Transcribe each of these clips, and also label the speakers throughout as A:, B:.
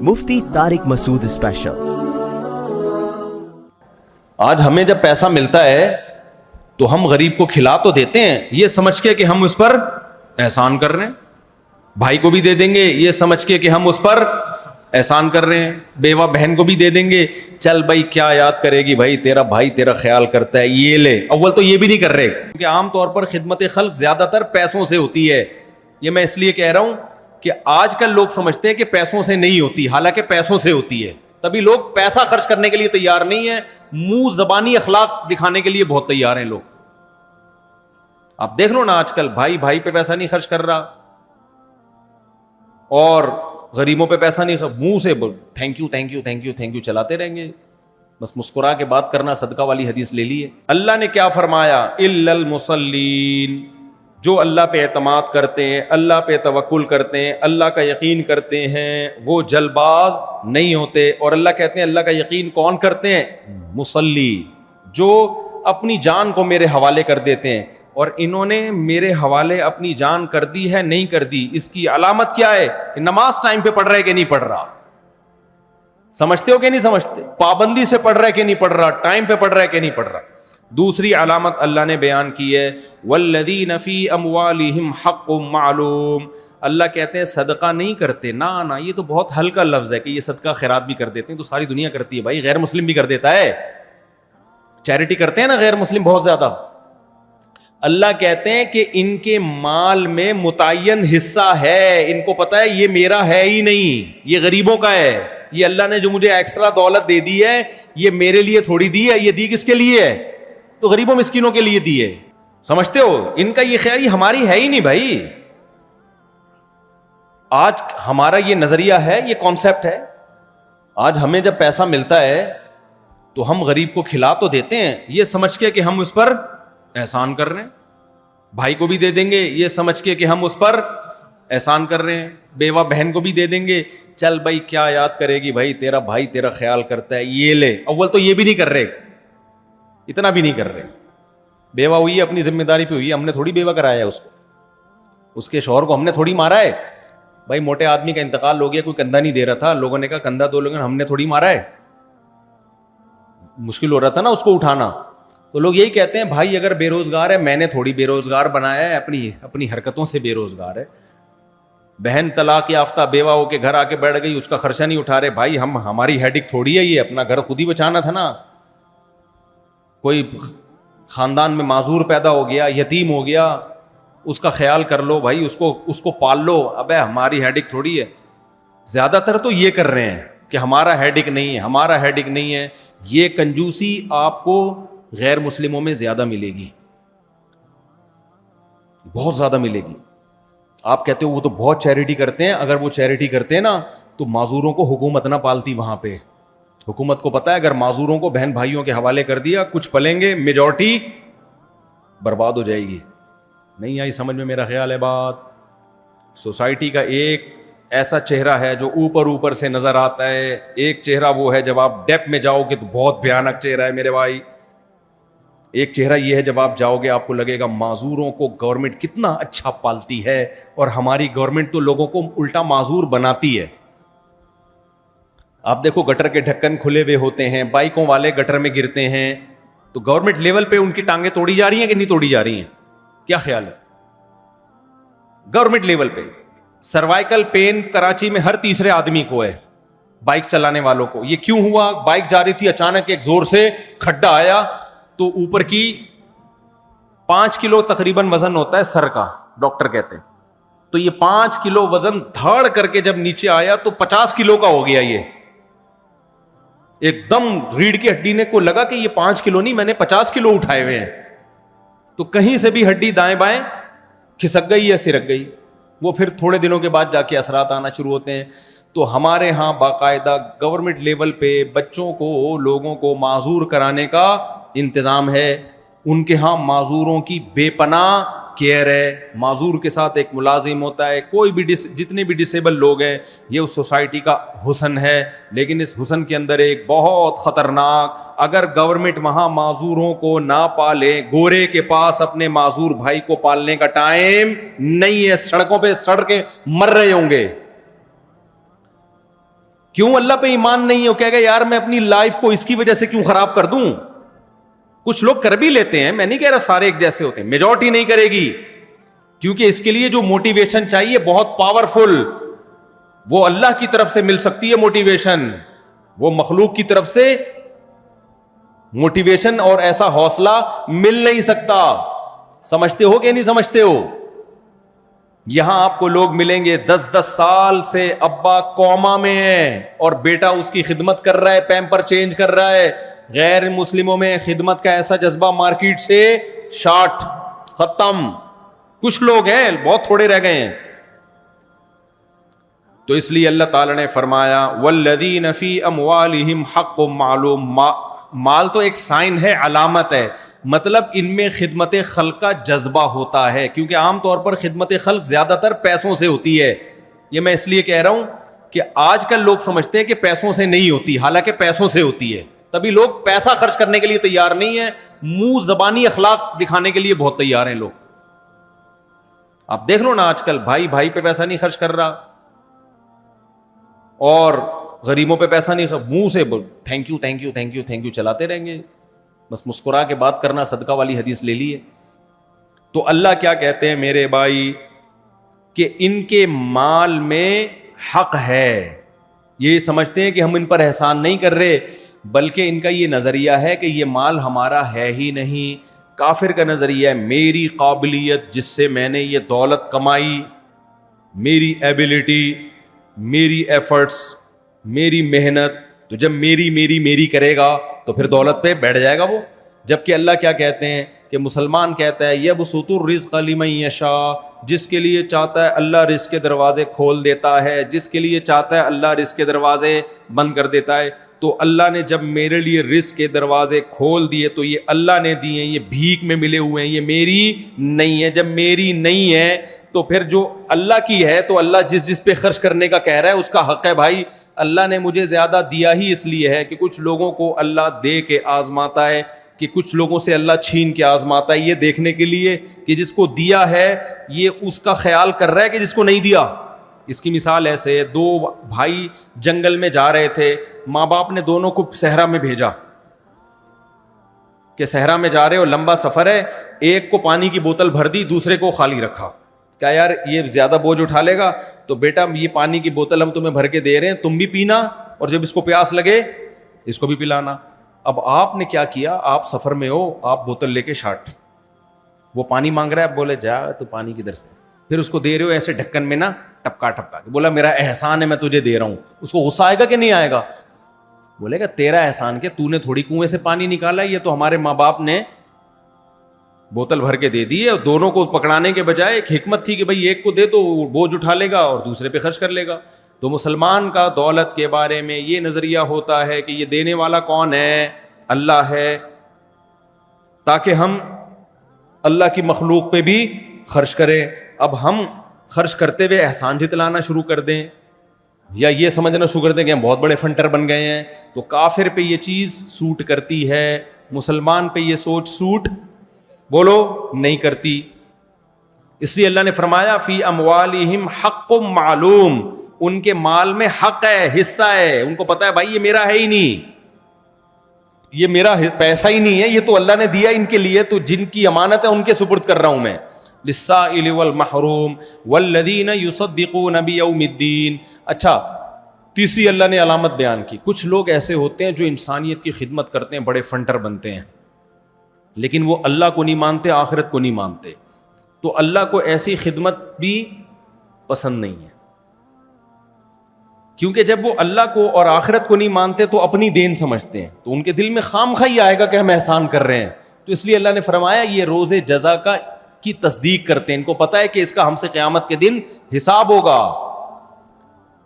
A: مفتی طارق مسعود special.
B: آج ہمیں جب پیسہ ملتا ہے تو ہم غریب کو کھلا تو دیتے ہیں یہ سمجھ کے کہ ہم اس پر احسان کر رہے ہیں، بھائی کو بھی دے دیں گے یہ سمجھ کے کہ ہم اس پر احسان کر رہے ہیں، بیوہ بہن کو بھی دے دیں گے، چل بھائی کیا یاد کرے گی بھائی تیرا بھائی تیرا خیال کرتا ہے یہ لے۔ اول تو یہ بھی نہیں کر رہے کیونکہ عام طور پر خدمت خلق زیادہ تر پیسوں سے ہوتی ہے۔ یہ میں اس لیے کہہ رہا ہوں کہ آج کل لوگ سمجھتے ہیں کہ پیسوں سے نہیں ہوتی، حالانکہ پیسوں سے ہوتی ہے، تبھی لوگ پیسہ خرچ کرنے کے لیے تیار نہیں ہے، منہ زبانی اخلاق دکھانے کے لیے بہت تیار ہیں لوگ۔ آپ دیکھ لو نا آج کل بھائی بھائی پہ پیسہ نہیں خرچ کر رہا اور غریبوں پہ پیسہ نہیں، منہ سے thank you thank you thank you thank you چلاتے رہیں گے، بس مسکرا کے بات کرنا، صدقہ والی حدیث لے لی ہے۔ اللہ نے کیا فرمایا؟ الا المصلین، جو اللہ پہ اعتماد کرتے ہیں، اللہ پہ توکل کرتے ہیں، اللہ کا یقین کرتے ہیں، وہ جلد باز نہیں ہوتے۔ اور اللہ کہتے ہیں اللہ کا یقین کون کرتے ہیں؟ مصلی، جو اپنی جان کو میرے حوالے کر دیتے ہیں۔ اور انہوں نے میرے حوالے اپنی جان کر دی ہے نہیں کر دی، اس کی علامت کیا ہے؟ کہ نماز ٹائم پہ پڑھ رہا ہے کہ نہیں پڑھ رہا، سمجھتے ہو کہ نہیں سمجھتے؟ پابندی سے پڑھ رہا ہے کہ نہیں پڑھ رہا، ٹائم پہ پڑھ رہا ہے کہ نہیں پڑھ رہا۔ دوسری علامت اللہ نے بیان کی ہے والذین فی اموالہم حق معلوم، اللہ کہتے ہیں صدقہ نہیں کرتے، نہ یہ تو بہت ہلکا لفظ ہے کہ یہ صدقہ خیرات بھی کر دیتے ہیں، تو ساری دنیا کرتی ہے بھائی، غیر مسلم بھی کر دیتا ہے، چیریٹی کرتے ہیں نا غیر مسلم بہت زیادہ۔ اللہ کہتے ہیں کہ ان کے مال میں متعین حصہ ہے، ان کو پتا ہے یہ میرا ہے ہی نہیں، یہ غریبوں کا ہے، یہ اللہ نے جو مجھے ایکسٹرا دولت دے دی ہے یہ میرے لیے تھوڑی دی ہے، یہ دی کس کے لیے ہے؟ تو غریبوں مسکینوں کے لیے دی ہے۔ سمجھتے ہو؟ ان کا یہ خیال یہ ہماری ہے ہی نہیں بھائی۔ آج ہمارا یہ نظریہ ہے، یہ کانسیپٹ ہے۔ آج ہمیں جب پیسہ ملتا ہے تو ہم غریب کو کھلا تو دیتے ہیں یہ سمجھ کے کہ ہم اس پر احسان کر رہے ہیں، بھائی کو بھی دے دیں گے یہ سمجھ کے کہ ہم اس پر احسان کر رہے ہیں، بیوہ بہن کو بھی دے دیں گے، چل بھائی کیا یاد کرے گی بھائی تیرا بھائی تیرا خیال کرتا ہے یہ لے۔ اول تو یہ بھی نہیں کر رہے، اتنا بھی نہیں کر رہے۔ بیوہ ہوئی ہے اپنی ذمہ داری پہ ہوئی ہے، ہم نے تھوڑی بیوہ کرایا ہے اس کو، اس کے شوہر کو ہم نے تھوڑی مارا ہے۔ بھائی موٹے آدمی کا انتقال ہو گیا، کوئی کندھا نہیں دے رہا تھا، لوگوں نے کہا کندھا دو، لوگوں نے ہم نے تھوڑی مارا ہے، مشکل ہو رہا تھا نا اس کو اٹھانا۔ تو لوگ یہی کہتے ہیں بھائی اگر بے روزگار ہے میں نے تھوڑی بے روزگار بنایا ہے، اپنی حرکتوں سے بے روزگار ہے۔ بہن طلاق یافتہ بیوہ ہو کے گھر آ کے بیٹھ گئی، اس کا خرچہ نہیں اٹھا رہے، بھائی ہماری ہیڈک تھوڑی ہے یہ، اپنا گھر خود ہی بچانا تھا نا۔ کوئی خاندان میں معذور پیدا ہو گیا، یتیم ہو گیا، اس کا خیال کر لو بھائی، اس کو پال لو، ابے ہماری ہیڈک تھوڑی ہے۔ زیادہ تر تو یہ کر رہے ہیں کہ ہمارا ہیڈک نہیں ہے، ہمارا ہیڈک نہیں ہے۔ یہ کنجوسی آپ کو غیر مسلموں میں زیادہ ملے گی، بہت زیادہ ملے گی۔ آپ کہتے ہو وہ تو بہت چیریٹی کرتے ہیں، اگر وہ چیریٹی کرتے ہیں نا تو معذوروں کو حکومت نہ پالتی وہاں پہ۔ حکومت کو پتا ہے اگر معذوروں کو بہن بھائیوں کے حوالے کر دیا کچھ پلیں گے، میجورٹی برباد ہو جائے گی۔ نہیں آئی سمجھ میں میرا خیال ہے بات؟ سوسائٹی کا ایک ایسا چہرہ ہے جو اوپر سے نظر آتا ہے، ایک چہرہ وہ ہے جب آپ ڈیپ میں جاؤ گے تو بہت بھیانک چہرہ ہے میرے بھائی۔ ایک چہرہ یہ ہے جب آپ جاؤ گے آپ کو لگے گا معذوروں کو گورنمنٹ کتنا اچھا پالتی ہے، اور ہماری گورنمنٹ تو لوگوں کو الٹا معذور بناتی ہے۔ آپ دیکھو گٹر کے ڈھکن کھلے ہوئے ہوتے ہیں، بائکوں والے گٹر میں گرتے ہیں، تو گورنمنٹ لیول پہ ان کی ٹانگیں توڑی جا رہی ہیں کہ نہیں توڑی جا رہی ہیں؟ کیا خیال ہے؟ گورنمنٹ لیول پہ سروائیکل پین کراچی میں ہر تیسرے آدمی کو ہے، بائک چلانے والوں کو۔ یہ کیوں ہوا؟ بائک جا رہی تھی، اچانک ایک زور سے کھڈا آیا تو اوپر کی 5 کلو تقریباً وزن ہوتا ہے سر کا، ڈاکٹر کہتے ہیں، تو یہ 5 کلو وزن دھاڑ کر کے جب نیچے آیا تو 50 کلو کا ہو گیا۔ یہ ایک دم ریڑھ کی ہڈی نے کو لگا کہ یہ 5 کلو نہیں، میں نے 50 کلو اٹھائے ہوئے ہیں، تو کہیں سے بھی ہڈی دائیں بائیں کھسک گئی یا سرک گئی۔ وہ پھر تھوڑے دنوں کے بعد جا کے اثرات آنا شروع ہوتے ہیں۔ تو ہمارے ہاں باقاعدہ گورنمنٹ لیول پہ بچوں کو، لوگوں کو معذور کرانے کا انتظام ہے۔ ان کے ہاں معذوروں کی بے پناہ کیئر ہے، معذور کے ساتھ ایک ملازم ہوتا ہے، کوئی بھی جتنے بھی ڈسیبل لوگ ہیں، یہ اس سوسائٹی کا حسن ہے۔ لیکن اس حسن کے اندر ایک بہت خطرناک، اگر گورنمنٹ وہاں معذوروں کو نہ پالے، گورے کے پاس اپنے معذور بھائی کو پالنے کا ٹائم نہیں ہے، سڑکوں پہ سڑ کے مر رہے ہوں گے۔ کیوں اللہ پہ ایمان نہیں ہے؟ وہ کہے گا یار میں اپنی لائف کو اس کی وجہ سے کیوں خراب کر دوں؟ کچھ لوگ کر بھی لیتے ہیں، میں نہیں کہہ رہا سارے ایک جیسے ہوتے ہیں، میجورٹی نہیں کرے گی، کیونکہ اس کے لیے جو موٹیویشن چاہیے بہت پاورفل، وہ اللہ کی طرف سے مل سکتی ہے موٹیویشن، وہ مخلوق کی طرف سے موٹیویشن اور ایسا حوصلہ مل نہیں سکتا۔ سمجھتے ہو کہ نہیں سمجھتے ہو؟ یہاں آپ کو لوگ ملیں گے 10 سال سے ابا کوما میں ہے اور بیٹا اس کی خدمت کر رہا ہے، پیمپر چینج کر رہا ہے۔ غیر مسلموں میں خدمت کا ایسا جذبہ مارکیٹ سے شارٹ، ختم۔ کچھ لوگ ہیں، بہت تھوڑے رہ گئے ہیں۔ تو اس لیے اللہ تعالی نے فرمایا والذین فی اموالہم حق معلوم، مال تو ایک سائن ہے، علامت ہے، مطلب ان میں خدمت خلق کا جذبہ ہوتا ہے، کیونکہ عام طور پر خدمت خلق زیادہ تر پیسوں سے ہوتی ہے۔ یہ میں اس لیے کہہ رہا ہوں کہ آج کل لوگ سمجھتے ہیں کہ پیسوں سے نہیں ہوتی، حالانکہ پیسوں سے ہوتی ہے، تبھی لوگ پیسہ خرچ کرنے کے لیے تیار نہیں ہیں، منہ زبانی اخلاق دکھانے کے لیے بہت تیار ہیں لوگ۔ آپ دیکھ لو نا، آج کل بھائی بھائی پہ پیسہ نہیں خرچ کر رہا، اور غریبوں پہ پیسہ نہیں، منہ سے thank you thank you thank you thank you چلاتے رہیں گے، بس مسکرا کے بات کرنا، صدقہ والی حدیث لے لیے۔ تو اللہ کیا کہتے ہیں میرے بھائی کہ ان کے مال میں حق ہے، یہ سمجھتے ہیں کہ ہم ان پر احسان نہیں کر رہے، بلکہ ان کا یہ نظریہ ہے کہ یہ مال ہمارا ہے ہی نہیں۔ کافر کا نظریہ ہے میری قابلیت جس سے میں نے یہ دولت کمائی، میری ایبلٹی، میری ایفرٹس، میری محنت، تو جب میری کرے گا تو پھر دولت پہ بیٹھ جائے گا وہ۔ جبکہ اللہ کیا کہتے ہیں کہ مسلمان کہتا ہے یبسط الرزق لمن یشاء، جس کے لیے چاہتا ہے اللہ رزق کے دروازے کھول دیتا ہے، جس کے لیے چاہتا ہے اللہ رزق کے دروازے بند کر دیتا ہے۔ تو اللہ نے جب میرے لیے رزق کے دروازے کھول دیے تو یہ اللہ نے دیے ہیں، یہ بھیک میں ملے ہوئے ہیں، یہ میری نہیں ہے۔ جب میری نہیں ہے تو پھر جو اللہ کی ہے تو اللہ جس پہ خرچ کرنے کا کہہ رہا ہے اس کا حق ہے۔ بھائی اللہ نے مجھے زیادہ دیا ہی اس لیے ہے کہ کچھ لوگوں کو اللہ دے کے آزماتا ہے، کہ کچھ لوگوں سے اللہ چھین کے آزماتا ہے، یہ دیکھنے کے لیے کہ جس کو دیا ہے یہ اس کا خیال کر رہا ہے کہ جس کو نہیں دیا۔ اس کی مثال ایسے ہے، دو بھائی جنگل میں جا رہے تھے، ماں باپ نے دونوں کو صحرا میں بھیجا کہ صحرا میں جا رہے ہو، لمبا سفر ہے، ایک کو پانی کی بوتل بھر دی، دوسرے کو خالی رکھا۔ کیا یار یہ زیادہ بوجھ اٹھا لے گا، تو بیٹا یہ پانی کی بوتل ہم تمہیں بھر کے دے رہے ہیں، تم بھی پینا، اور جب اس کو پیاس لگے اس کو بھی پلانا۔ اب آپ نے کیا کیا، آپ سفر میں ہو، آپ بوتل لے کے شاٹ، وہ پانی مانگ رہا ہے، بولے جا تو پانی کدھر سے، پھر اس کو دے رہے ہو ایسے ڈھکن میں نا ٹپکا ٹپکا کے، بولا میرا احسان ہے میں تجھے دے رہا ہوں۔ اس کو غصہ آئے گا کہ نہیں آئے گا؟ بولے گا تیرا احسان کیا، تو نے تھوڑی کنویں سے پانی نکالا، یہ تو ہمارے ماں باپ نے بوتل بھر کے دے دی ہے، اور دونوں کو پکڑانے کے بجائے ایک حکمت تھی کہ بھائی ایک کو دے تو بوجھ اٹھا لے گا اور دوسرے پہ خرچ کر لے گا۔ تو مسلمان کا دولت کے بارے میں یہ نظریہ ہوتا ہے کہ یہ دینے والا کون ہے، اللہ ہے، تاکہ ہم اللہ کی مخلوق پہ بھی خرچ کریں۔ اب ہم خرچ کرتے ہوئے احسان جتلانا شروع کر دیں یا یہ سمجھنا شروع کر دیں کہ ہم بہت بڑے فنٹر بن گئے ہیں، تو کافر پہ یہ چیز سوٹ کرتی ہے، مسلمان پہ یہ سوچ سوٹ بولو نہیں کرتی۔ اس لیے اللہ نے فرمایا فی اموالہم حق معلوم، ان کے مال میں حق ہے، حصہ ہے، ان کو پتا ہے بھائی یہ میرا ہے ہی نہیں، یہ میرا پیسہ ہی نہیں ہے، یہ تو اللہ نے دیا ان کے لیے، تو جن کی امانت ہے ان کے سپرد کر رہا ہوں میں۔ للسائل والمحروم والذین یصدقون بیوم الدین۔ اچھا، تیسری اللہ نے علامت بیان کی، کچھ لوگ ایسے ہوتے ہیں جو انسانیت کی خدمت کرتے ہیں، بڑے فنٹر بنتے ہیں، لیکن وہ اللہ کو نہیں مانتے، آخرت کو نہیں مانتے، تو اللہ کو ایسی خدمت بھی پسند نہیں ہے، کیونکہ جب وہ اللہ کو اور آخرت کو نہیں مانتے تو اپنی دین سمجھتے ہیں، تو ان کے دل میں خام خواہ آئے گا کہ ہم احسان کر رہے ہیں۔ تو اس لیے اللہ نے فرمایا یہ روز جزا کی تصدیق کرتے ہیں، ان کو پتا ہے کہ اس کا ہم سے قیامت کے دن حساب ہوگا۔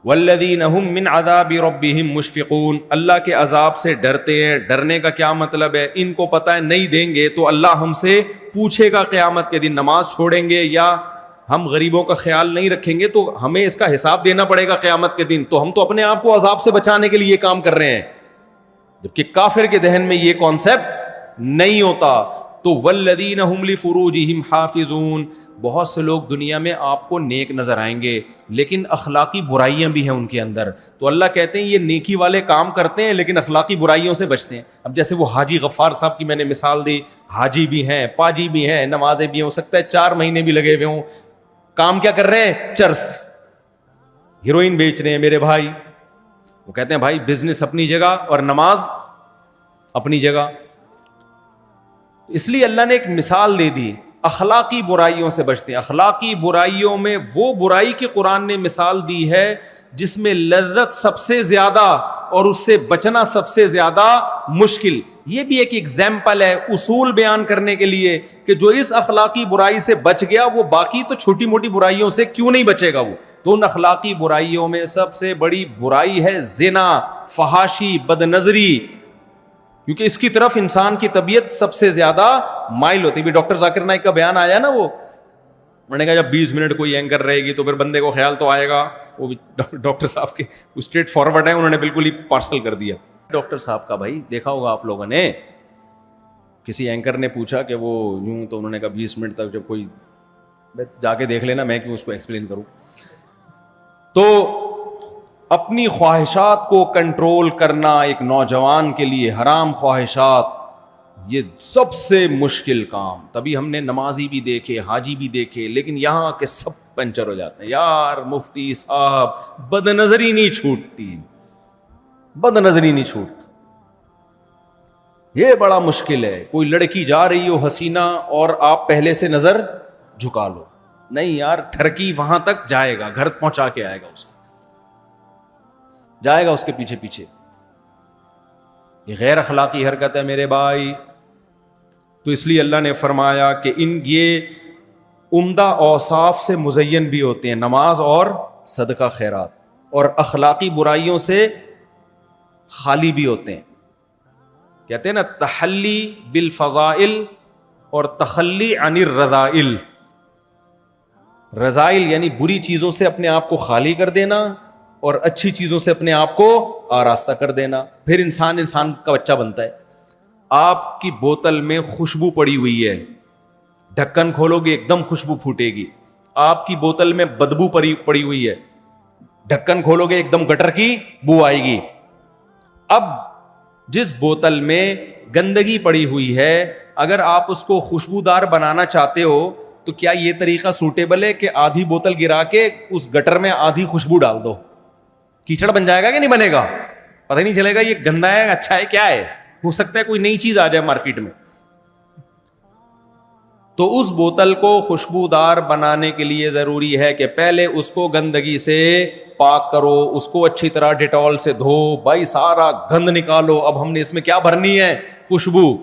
B: والذین هم من عذاب ربهم مشفقون، اللہ کے عذاب سے ڈرتے ہیں۔ ڈرنے کا کیا مطلب ہے؟ ان کو پتا ہے نہیں دیں گے تو اللہ ہم سے پوچھے گا قیامت کے دن، نماز چھوڑیں گے یا ہم غریبوں کا خیال نہیں رکھیں گے تو ہمیں اس کا حساب دینا پڑے گا قیامت کے دن، تو ہم تو اپنے آپ کو عذاب سے بچانے کے لیے یہ کام کر رہے ہیں، جبکہ کافر کے ذہن میں یہ کانسیپٹ نہیں ہوتا۔ تو والذین هم لفروجہم حافظون، بہت سے لوگ دنیا میں آپ کو نیک نظر آئیں گے لیکن اخلاقی برائیاں بھی ہیں ان کے اندر. تو اللہ کہتے ہیں یہ نیکی والے کام کرتے ہیں لیکن اخلاقی برائیوں سے بچتے ہیں. اب جیسے وہ حاجی غفار صاحب کی میں نے مثال دی, حاجی بھی ہیں, پاجی بھی ہیں, نمازیں بھی ہیں, ہو سکتا ہے 4 مہینے بھی لگے ہوئے ہوں, کام کیا کر رہے ہیں؟ چرس, ہیروئن بیچ رہے ہیں میرے بھائی. وہ کہتے ہیں بھائی بزنس اپنی جگہ اور نماز اپنی جگہ. اس لیے اللہ نے ایک مثال دے دی, اخلاقی برائیوں سے بچتے ہیں. اخلاقی برائیوں میں وہ برائی کی قرآن نے مثال دی ہے جس میں لذت سب سے زیادہ اور اس سے بچنا سب سے زیادہ مشکل. یہ بھی ایک ایگزامپل ہے اصول بیان کرنے کے لیے کہ جو اس اخلاقی برائی سے بچ گیا وہ باقی تو چھوٹی موٹی برائیوں سے کیوں نہیں بچے گا. وہ تو ان اخلاقی برائیوں میں سب سے بڑی برائی ہے زنا, فحاشی, بد نظری, کیونکہ اس کی طرف انسان کی طبیعت سب سے زیادہ مائل ہوتی ہے. ڈاکٹر ذاکر نائک کا بیان آیا نا, وہ میں نے کہا جب 20 منٹ کوئی اینکر رہے گی تو پھر بندے کو خیال تو آئے گا. وہ بھی ڈاکٹر صاحب کے اسٹریٹ فارورڈ ہیں, انہوں نے بالکل ہی پارسل کر دیا. ڈاکٹر صاحب کا بھائی دیکھا ہوگا آپ لوگوں نے, کسی اینکر نے پوچھا کہ وہ یوں, تو انہوں نے کہا 20 منٹ تک جب کوئی جا کے دیکھ لینا, میں کیوں اس کو ایکسپلین کروں. تو اپنی خواہشات کو کنٹرول کرنا ایک نوجوان کے لیے, حرام خواہشات, یہ سب سے مشکل کام. تبھی ہم نے نمازی بھی دیکھے, حاجی بھی دیکھے, لیکن یہاں کے سب پنچر ہو جاتے ہیں. یار مفتی صاحب بد نظری نہیں چھوٹتی, بد نظری نہیں چھوٹتی, یہ بڑا مشکل ہے. کوئی لڑکی جا رہی ہو حسینہ اور آپ پہلے سے نظر جھکا لو, نہیں یار ٹھرکی وہاں تک جائے گا, گھر پہنچا کے آئے گا, اس جائے گا اس کے پیچھے پیچھے. یہ غیر اخلاقی حرکت ہے میرے بھائی. تو اس لیے اللہ نے فرمایا کہ یہ عمدہ اوصاف سے مزین بھی ہوتے ہیں, نماز اور صدقہ خیرات, اور اخلاقی برائیوں سے خالی بھی ہوتے ہیں. کہتے ہیں نا تحلی بالفضائل اور تخلی عن الرذائل. رذائل یعنی بری چیزوں سے اپنے آپ کو خالی کر دینا اور اچھی چیزوں سے اپنے آپ کو آراستہ کر دینا. پھر انسان کا بچہ بنتا ہے. آپ کی بوتل میں خوشبو پڑی ہوئی ہے, ڈھکن کھولو گے ایک دم خوشبو پھوٹے گی. آپ کی بوتل میں بدبو پڑی ہوئی ہے, ڈھکن کھولو گے ایک دم گٹر کی بو آئے گی. اب جس بوتل میں گندگی پڑی ہوئی ہے, اگر آپ اس کو خوشبودار بنانا چاہتے ہو تو کیا یہ طریقہ سوٹیبل ہے کہ آدھی بوتل گرا کے اس گٹر میں آدھی خوشبو ڈال دو؟ کیچڑ بن جائے گا کہ نہیں بنے گا؟ پتہ نہیں چلے گا یہ گندا ہے اچھا ہے کیا ہے. ہو سکتا ہے کوئی نئی چیز آ جائے مارکیٹ میں. تو اس بوتل کو خوشبودار بنانے کے لیے ضروری ہے کہ پہلے اس کو گندگی سے پاک کرو, اس کو اچھی طرح ڈیٹول سے دھو, بھائی سارا گند نکالو. اب ہم نے اس میں کیا بھرنی ہے؟ خوشبو.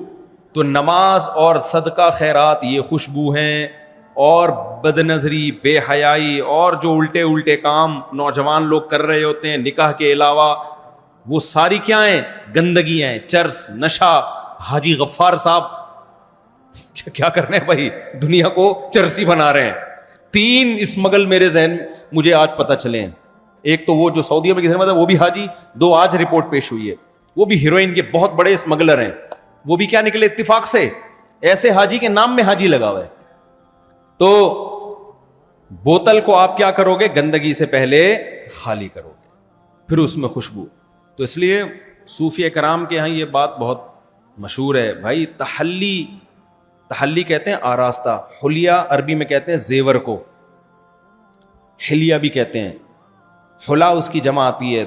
B: تو نماز اور صدقہ خیرات یہ خوشبو ہیں, اور بد نظری, بے حیائی اور جو الٹے کام نوجوان لوگ کر رہے ہوتے ہیں نکاح کے علاوہ, وہ ساری کیا ہیں؟ گندگی ہیں. چرس, نشہ. حاجی غفار صاحب کیا کرنے ہیں بھائی, دنیا کو چرسی بنا رہے ہیں. 3 اسمگل میرے ذہن مجھے آج پتہ چلے ہیں. ایک تو وہ جو سعودی میں کسی نے وہ بھی حاجی, 2 آج رپورٹ پیش ہوئی ہے, وہ بھی ہیروئن کے بہت بڑے اسمگلر ہیں. وہ بھی کیا نکلے اتفاق سے, ایسے حاجی کے نام میں حاجی لگا ہوا ہے. تو بوتل کو آپ کیا کرو گے؟ گندگی سے پہلے خالی کرو گے, پھر اس میں خوشبو. تو اس لیے صوفیہ کرام کے ہاں یہ بات بہت مشہور ہے بھائی. تحلی کہتے ہیں آراستہ, حلیہ عربی میں کہتے ہیں زیور کو, حلیہ بھی کہتے ہیں, حلا اس کی جمع آتی ہے.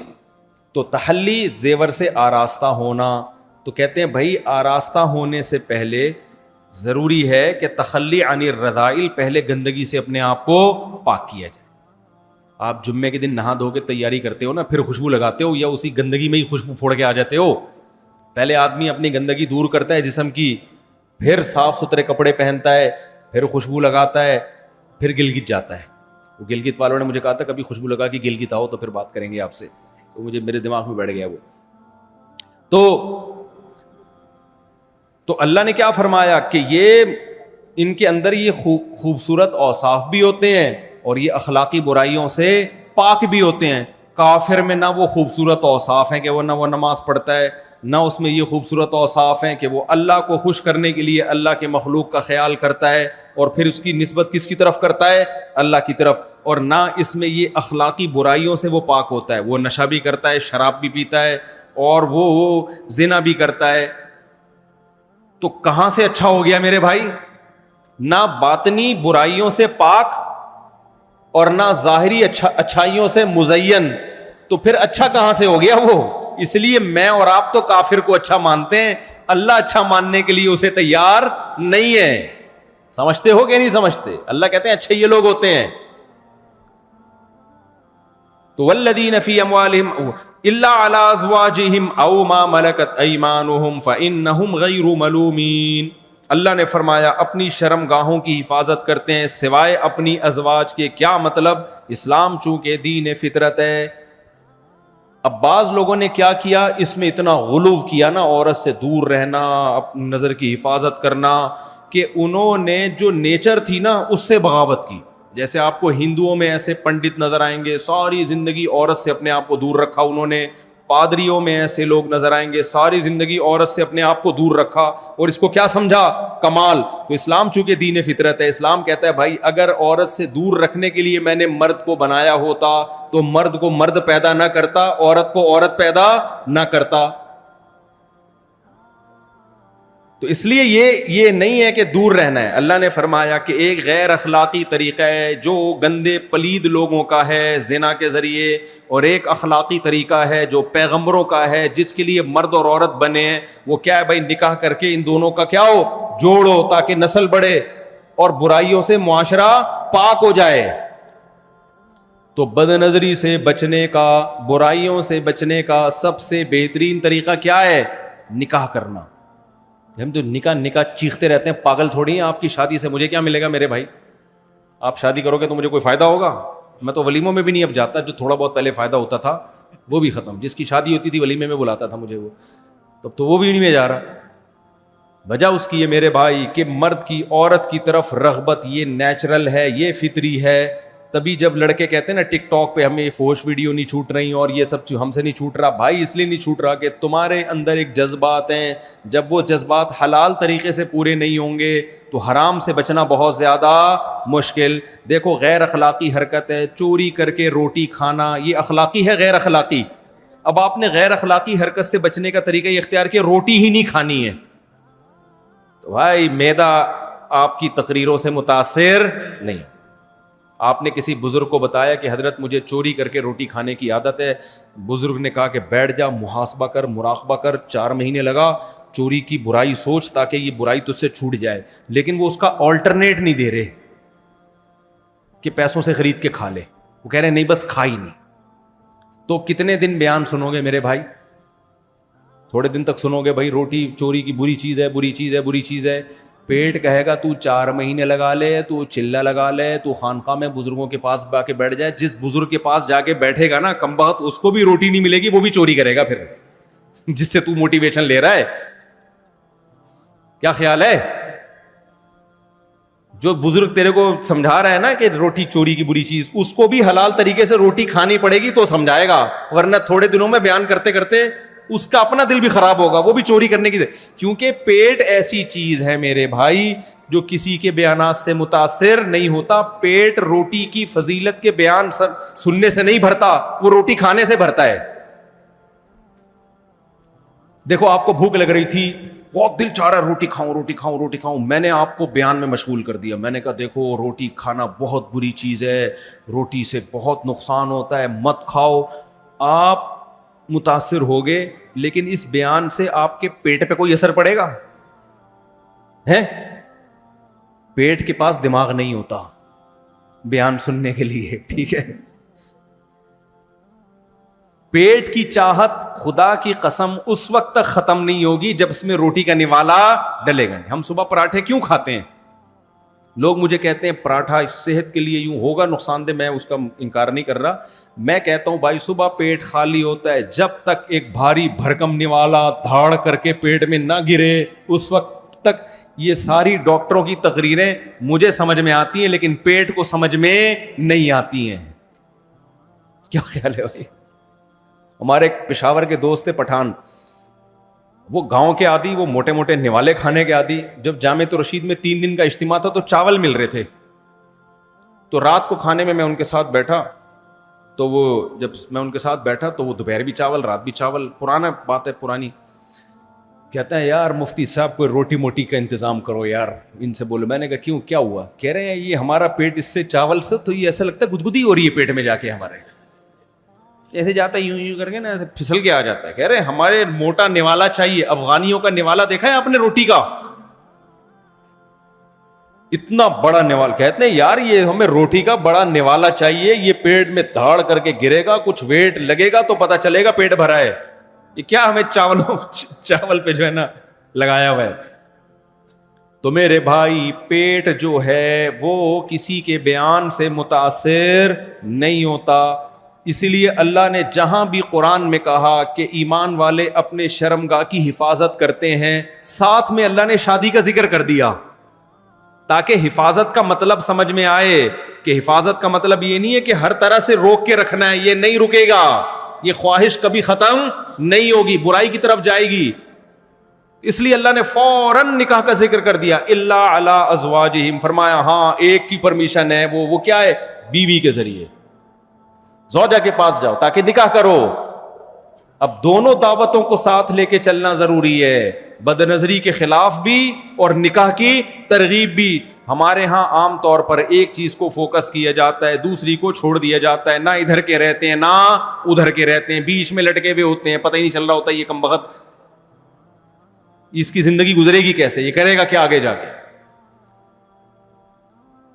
B: تو تحلی زیور سے آراستہ ہونا. تو کہتے ہیں بھائی آراستہ ہونے سے پہلے ضروری ہے کہ تخلی عن الرذائل, پہلے گندگی سے اپنے آپ کو پاک کیا جائے. آپ جمعے کے دن نہا دھو کے تیاری کرتے ہو نا, پھر خوشبو لگاتے ہو یا اسی گندگی میں ہی خوشبو پھوڑ کے آ جاتے ہو؟ پہلے آدمی اپنی گندگی دور کرتا ہے جسم کی, پھر صاف ستھرے کپڑے پہنتا ہے, پھر خوشبو لگاتا ہے, پھر گلگت جاتا ہے. وہ گلگت والوں نے مجھے کہا تھا کبھی خوشبو لگا کے گلگت آؤ تو پھر بات کریں گے آپ سے, تو مجھے میرے دماغ میں بیٹھ گیا وہ. تو اللہ نے کیا فرمایا کہ یہ ان کے اندر یہ خوبصورت اوصاف بھی ہوتے ہیں اور یہ اخلاقی برائیوں سے پاک بھی ہوتے ہیں. کافر میں نہ وہ خوبصورت اوصاف ہیں کہ وہ نہ وہ نماز پڑھتا ہے, نہ اس میں یہ خوبصورت اوصاف ہیں کہ وہ اللہ کو خوش کرنے کے لیے اللہ کے مخلوق کا خیال کرتا ہے اور پھر اس کی نسبت کس کی طرف کرتا ہے؟ اللہ کی طرف. اور نہ اس میں یہ اخلاقی برائیوں سے وہ پاک ہوتا ہے. وہ نشہ بھی کرتا ہے, شراب بھی پیتا ہے, اور وہ زنا بھی کرتا ہے. تو کہاں سے اچھا ہو گیا میرے بھائی؟ نہ باطنی برائیوں سے پاک اور نہ ظاہری اچھائیوں سے مزین. تو پھر اچھا کہاں سے ہو گیا وہ؟ اس لیے میں اور آپ تو کافر کو اچھا مانتے ہیں, اللہ اچھا ماننے کے لیے اسے تیار نہیں ہے. سمجھتے ہو کہ نہیں سمجھتے؟ اللہ کہتے ہیں اچھے یہ لوگ ہوتے ہیں. تو والذین فی اموالہم الا علی ازواجہم او ما ملکت ایمانہم فانہم غیر ملومین. اللہ نے فرمایا اپنی شرم گاہوں کی حفاظت کرتے ہیں سوائے اپنی ازواج کے. کیا مطلب؟ اسلام چونکہ دین فطرت ہے. اب بعض لوگوں نے کیا کیا, اس میں اتنا غلو کیا نا, عورت سے دور رہنا, اپنی نظر کی حفاظت کرنا, کہ انہوں نے جو نیچر تھی نا اس سے بغاوت کی. جیسے آپ کو ہندوؤں میں ایسے پنڈت نظر آئیں گے, ساری زندگی عورت سے اپنے آپ کو دور رکھا انہوں نے. پادریوں میں ایسے لوگ نظر آئیں گے, ساری زندگی عورت سے اپنے آپ کو دور رکھا, اور اس کو کیا سمجھا؟ کمال. تو اسلام چونکہ دین فطرت ہے, اسلام کہتا ہے بھائی اگر عورت سے دور رکھنے کے لیے میں نے مرد کو بنایا ہوتا تو مرد کو مرد پیدا نہ کرتا, عورت کو عورت پیدا نہ کرتا. تو اس لیے یہ نہیں ہے کہ دور رہنا ہے. اللہ نے فرمایا کہ ایک غیر اخلاقی طریقہ ہے جو گندے پلید لوگوں کا ہے زنا کے ذریعے, اور ایک اخلاقی طریقہ ہے جو پیغمبروں کا ہے جس کے لیے مرد اور عورت بنے ہیں. وہ کیا ہے بھائی؟ نکاح کر کے ان دونوں کا کیا ہو؟ جوڑو, تاکہ نسل بڑھے اور برائیوں سے معاشرہ پاک ہو جائے. تو بد نظری سے بچنے کا, برائیوں سے بچنے کا سب سے بہترین طریقہ کیا ہے؟ نکاح کرنا. ہم تو نکاح چیختے رہتے ہیں, پاگل تھوڑی ہیں. آپ کی شادی سے مجھے کیا ملے گا میرے بھائی؟ آپ شادی کرو گے تو مجھے کوئی فائدہ ہوگا؟ میں تو ولیموں میں بھی نہیں اب جاتا. جو تھوڑا بہت پہلے فائدہ ہوتا تھا وہ بھی ختم. جس کی شادی ہوتی تھی ولیمے میں بلاتا تھا مجھے وہ, تب تو وہ بھی نہیں میں جا رہا. وجہ اس کی ہے میرے بھائی کہ مرد کی عورت کی طرف رغبت یہ نیچرل ہے, یہ فطری ہے. تبھی جب لڑکے کہتے ہیں نا ٹک ٹاک پہ ہمیں فوش ویڈیو نہیں چھوٹ رہی اور یہ سب ہم سے نہیں چھوٹ رہا, بھائی اس لیے نہیں چھوٹ رہا کہ تمہارے اندر ایک جذبات ہیں. جب وہ جذبات حلال طریقے سے پورے نہیں ہوں گے تو حرام سے بچنا بہت زیادہ مشکل. دیکھو غیر اخلاقی حرکت ہے چوری کر کے روٹی کھانا, یہ اخلاقی ہے غیر اخلاقی؟ اب آپ نے غیر اخلاقی حرکت سے بچنے کا طریقہ یہ اختیار کیا روٹی ہی نہیں کھانی ہے. تو بھائی معدہ آپ کی تقریروں سے متاثر نہیں. آپ نے کسی بزرگ کو بتایا کہ حضرت مجھے چوری کر کے روٹی کھانے کی عادت ہے. بزرگ نے کہا کہ بیٹھ جا, محاسبہ کر, مراقبہ کر, 4 مہینے لگا, چوری کی برائی سوچ تاکہ یہ برائی تجھ سے چھوٹ جائے. لیکن وہ اس کا آلٹرنیٹ نہیں دے رہے کہ پیسوں سے خرید کے کھا لے, وہ کہہ رہے نہیں بس کھا ہی نہیں. تو کتنے دن بیان سنو گے میرے بھائی؟ تھوڑے دن تک سنو گے بھائی روٹی چوری کی بری چیز ہے, بری چیز ہے, بری چیز ہے. پیٹ کہے گا تو 4 مہینے لگا لے, تو چلہ لگا لے, تو خانقاہ میں بزرگوں کے پاس جا کے بیٹھ جائے. جس بزرگ کے پاس جا کے بیٹھے گا نا کم بخت, اس کو بھی روٹی نہیں ملے گی, وہ بھی چوری کرے گا پھر, جس سے تو موٹیویشن لے رہا ہے. کیا خیال ہے؟ جو بزرگ تیرے کو سمجھا رہا ہے نا کہ روٹی چوری کی بری چیز, اس کو بھی حلال طریقے سے روٹی کھانی پڑے گی تو سمجھائے گا, ورنہ تھوڑے دنوں میں بیان کرتے کرتے اس کا اپنا دل بھی خراب ہوگا, وہ بھی چوری کرنے کی. کیونکہ پیٹ ایسی چیز ہے میرے بھائی جو کسی کے بیانات سے متاثر نہیں ہوتا. پیٹ روٹی کی فضیلت کے بیان سننے سے نہیں بھرتا, وہ روٹی کھانے سے بھرتا ہے. دیکھو آپ کو بھوک لگ رہی تھی, بہت دل چاہ رہا ہے روٹی کھاؤں, روٹی کھاؤں, روٹی کھاؤں. میں نے آپ کو بیان میں مشغول کر دیا. میں نے کہا دیکھو روٹی کھانا بہت بری چیز ہے, روٹی سے بہت نقصان ہوتا ہے, مت کھاؤ. آپ متاثر ہو گئے, لیکن اس بیان سے آپ کے پیٹ پہ کوئی اثر پڑے گا؟ ہے پیٹ کے پاس دماغ نہیں ہوتا بیان سننے کے لیے, ٹھیک ہے. پیٹ کی چاہت خدا کی قسم اس وقت تک ختم نہیں ہوگی جب اس میں روٹی کا نوالا ڈلے گا. ہم صبح پراٹھے کیوں کھاتے ہیں؟ لوگ مجھے کہتے ہیں پراٹھا صحت کے لیے یوں ہوگا نقصان دہ, میں اس کا انکار نہیں کر رہا. میں کہتا ہوں بھائی صبح پیٹ خالی ہوتا ہے, جب تک ایک بھاری بھرکم نوالا دھاڑ کر کے پیٹ میں نہ گرے اس وقت تک یہ ساری ڈاکٹروں کی تقریریں مجھے سمجھ میں آتی ہیں, لیکن پیٹ کو سمجھ میں نہیں آتی ہیں. کیا خیال ہے بھائی؟ ہمارے ایک پشاور کے دوست تھے پٹھان, وہ گاؤں کے عادی, وہ موٹے موٹے نوالے کھانے کے عادی. جب جامعۃ الرشید میں 3 دن کا اجتماع تھا تو چاول مل رہے تھے, تو رات کو کھانے میں ان کے ساتھ بیٹھا, تو وہ جب میں ان کے ساتھ بیٹھا تو وہ دوپہر بھی چاول رات بھی چاول, پرانا بات ہے پرانی. کہتا ہے یار مفتی صاحب کوئی روٹی موٹی کا انتظام کرو یار, ان سے بولو. میں نے کہا کیوں, کیا ہوا؟ کہہ رہے ہیں یہ ہمارا پیٹ اس سے چاول سے تو یہ ایسا لگتا ہے گدگدی ہو رہی ہے پیٹ میں جا کے, ہمارے ایسے جاتا ہے یوں یوں کر کے نا, ایسے پھسل کے آ جاتا ہے. کہہ رہے ہیں ہمارے موٹا نوالا چاہیے. افغانیوں کا نوالا دیکھا ہے آپ نے روٹی کا, اتنا بڑا نوالا. کہتے ہیں یار یہ ہمیں روٹی کا بڑا نوالا چاہیے, یہ پیٹ میں دھاڑ کر کے گرے گا, کچھ ویٹ لگے گا تو پتا چلے گا پیٹ بھرا ہے. یہ کیا ہمیں چاول پہ جو ہے نا لگایا ہوا ہے. تو میرے بھائی پیٹ جو ہے وہ کسی کے بیان سے متاثر نہیں ہوتا. اسی لیے اللہ نے جہاں بھی قرآن میں کہا کہ ایمان والے اپنے شرمگاہ کی حفاظت کرتے ہیں, ساتھ میں اللہ نے شادی کا ذکر کر دیا تاکہ حفاظت کا مطلب سمجھ میں آئے کہ حفاظت کا مطلب یہ نہیں ہے کہ ہر طرح سے روک کے رکھنا ہے, یہ نہیں رکے گا, یہ خواہش کبھی ختم نہیں ہوگی, برائی کی طرف جائے گی. اس لیے اللہ نے فوراً نکاح کا ذکر کر دیا. الا علی ازواجہم, فرمایا ہاں ایک کی پرمیشن ہے, وہ کیا ہے؟ بیوی کے ذریعے زوجہ کے پاس جاؤ تاکہ نکاح کرو. اب دونوں دعوتوں کو ساتھ لے کے چلنا ضروری ہے, بد نظری کے خلاف بھی اور نکاح کی ترغیب بھی. ہمارے ہاں عام طور پر ایک چیز کو فوکس کیا جاتا ہے, دوسری کو چھوڑ دیا جاتا ہے. نہ ادھر کے رہتے ہیں نہ ادھر کے رہتے ہیں, بیچ میں لٹکے ہوئے ہوتے ہیں, پتہ ہی نہیں چل رہا ہوتا یہ کمبخت اس کی زندگی گزرے گی کیسے, یہ کرے گا کیا آگے جا کے.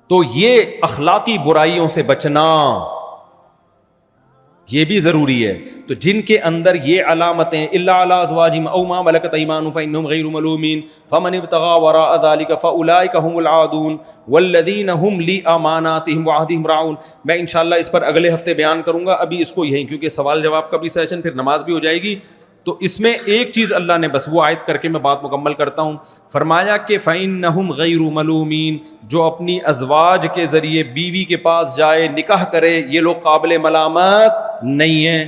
B: تو یہ اخلاقی برائیوں سے بچنا یہ بھی ضروری ہے. تو جن کے اندر یہ علامتیں الا علی ازواجہم او ما ملکت ایمانہم فانہم غیر ملومین فمن ابتغى وراء ذلك فاولئک هم العادون والذین هم لاماناتہم وعہدہم راعون. میں انشاءاللہ اس پر اگلے ہفتے بیان کروں گا, ابھی اس کو یہیں کیونکہ سوال جواب کا بھی سیشن, پھر نماز بھی ہو جائے گی. تو اس میں ایک چیز اللہ نے بس وہ آیت کر کے میں بات مکمل کرتا ہوں. فرمایا کہ فَإِنَّهُمْ غَيْرُ مَلُومِينَ, جو اپنی ازواج کے ذریعے بیوی کے پاس جائے نکاح کرے, یہ لوگ قابل ملامت نہیں ہیں.